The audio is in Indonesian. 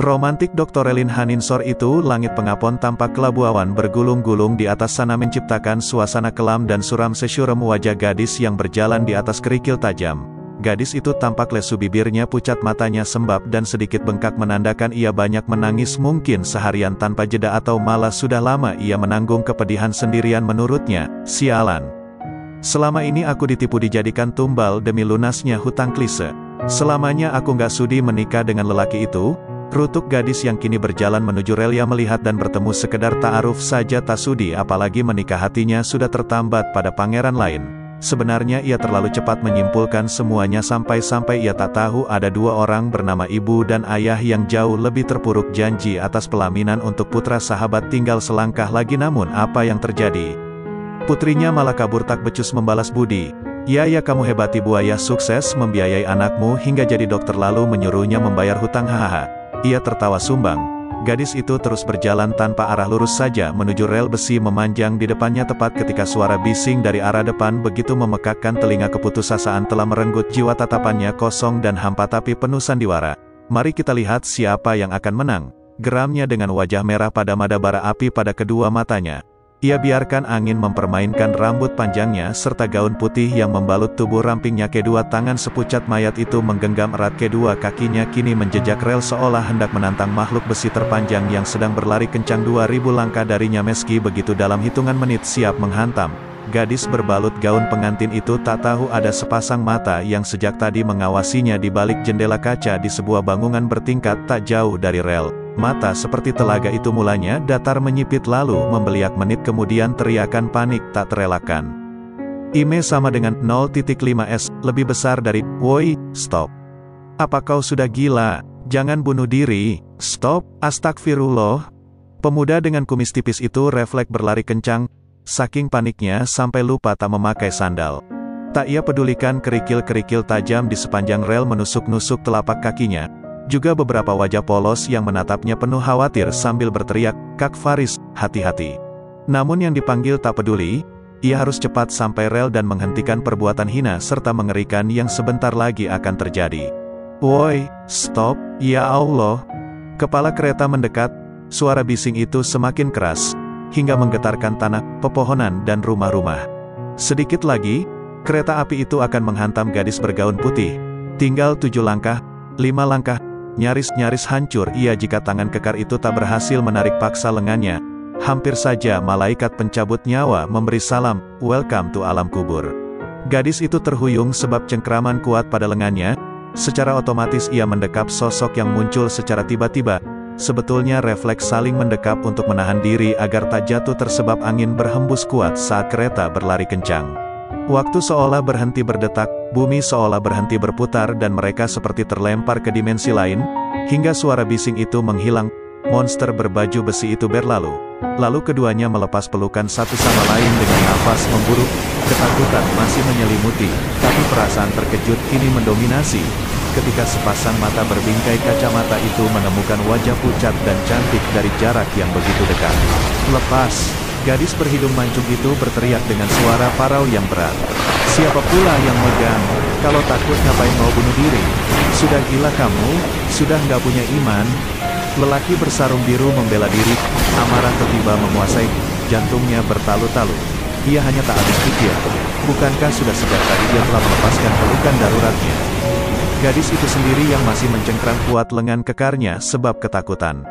Romantik Dr. Elin Haninsor itu, langit pengapon tampak kelabu awan bergulung-gulung di atas sana menciptakan suasana kelam dan suram sesyurem wajah gadis yang berjalan di atas kerikil tajam. Gadis itu tampak lesu, bibirnya pucat, matanya sembab dan sedikit bengkak menandakan ia banyak menangis, mungkin seharian tanpa jeda atau malah sudah lama ia menanggung kepedihan sendirian. Menurutnya, sialan. Selama ini aku ditipu, dijadikan tumbal demi lunasnya hutang klise. Selamanya aku gak sudi menikah dengan lelaki itu. Rutuk gadis yang kini berjalan menuju rel. Ia melihat dan bertemu sekedar ta'aruf saja tak sudi, apalagi menikah. Hatinya sudah tertambat pada pangeran lain. Sebenarnya ia terlalu cepat menyimpulkan semuanya, sampai-sampai ia tak tahu ada dua orang bernama ibu dan ayah yang jauh lebih terpuruk janji atas pelaminan untuk putra sahabat tinggal selangkah lagi. Namun apa yang terjadi? Putrinya malah kabur tak becus membalas budi. Ya kamu hebati buaya, sukses membiayai anakmu hingga jadi dokter lalu menyuruhnya membayar hutang, hahaha. Ia tertawa sumbang. Gadis itu terus berjalan tanpa arah, lurus saja menuju rel besi memanjang di depannya. Tepat ketika suara bising dari arah depan begitu memekakkan telinga, keputusasaan telah merenggut jiwa. Tatapannya kosong dan hampa tapi penuh sandiwara. Mari kita lihat siapa yang akan menang, geramnya dengan wajah merah pada mada bara api pada kedua matanya. Ia biarkan angin mempermainkan rambut panjangnya serta gaun putih yang membalut tubuh rampingnya. Kedua tangan sepucat mayat itu menggenggam erat, kedua kakinya kini menjejak rel seolah hendak menantang makhluk besi terpanjang yang sedang berlari kencang 2000 langkah darinya. Meski begitu, dalam hitungan menit siap menghantam. Gadis berbalut gaun pengantin itu tak tahu ada sepasang mata yang sejak tadi mengawasinya di balik jendela kaca di sebuah bangunan bertingkat tak jauh dari rel. Mata seperti telaga itu mulanya datar menyipit lalu membeliak, menit kemudian teriakan panik tak terelakkan. IME sama dengan 0.5S, lebih besar dari, woi, stop. Apa kau sudah gila? Jangan bunuh diri, stop, astagfirullah. Pemuda dengan kumis tipis itu refleks berlari kencang, saking paniknya sampai lupa tak memakai sandal. Tak ia pedulikan kerikil-kerikil tajam di sepanjang rel menusuk-nusuk telapak kakinya. Juga beberapa wajah polos yang menatapnya penuh khawatir sambil berteriak, Kak Faris, hati-hati. Namun yang dipanggil tak peduli, ia harus cepat sampai rel dan menghentikan perbuatan hina serta mengerikan yang sebentar lagi akan terjadi. Woi, stop, ya Allah. Kepala kereta mendekat, suara bising itu semakin keras, hingga menggetarkan tanah, pepohonan dan rumah-rumah. Sedikit lagi, kereta api itu akan menghantam gadis bergaun putih. Tinggal 7 langkah, 5 langkah, nyaris-nyaris hancur ia jika tangan kekar itu tak berhasil menarik paksa lengannya. Hampir saja malaikat pencabut nyawa memberi salam, welcome to alam kubur. Gadis itu terhuyung sebab cengkraman kuat pada lengannya. Secara otomatis ia mendekap sosok yang muncul secara tiba-tiba. Sebetulnya refleks saling mendekap untuk menahan diri agar tak jatuh tersebab angin berhembus kuat saat kereta berlari kencang. Waktu seolah berhenti berdetak, bumi seolah berhenti berputar dan mereka seperti terlempar ke dimensi lain, hingga suara bising itu menghilang. Monster berbaju besi itu berlalu. Lalu keduanya melepas pelukan satu sama lain dengan nafas memburuk. Ketakutan masih menyelimuti, tapi perasaan terkejut kini mendominasi. Ketika sepasang mata berbingkai kacamata itu menemukan wajah pucat dan cantik dari jarak yang begitu dekat. Lepas! Gadis berhidung mancung itu berteriak dengan suara parau yang berat. Siapa pula yang megang? Kalau takut ngapain mau bunuh diri? Sudah gila kamu? Sudah nggak punya iman? Lelaki bersarung biru membela diri, amarah tiba-tiba menguasai, jantungnya bertalu-talu. Ia hanya tak habis pikir. Bukankah sudah sejak tadi dia telah melepaskan pelukan daruratnya? Gadis itu sendiri yang masih mencengkram kuat lengan kekarnya sebab ketakutan.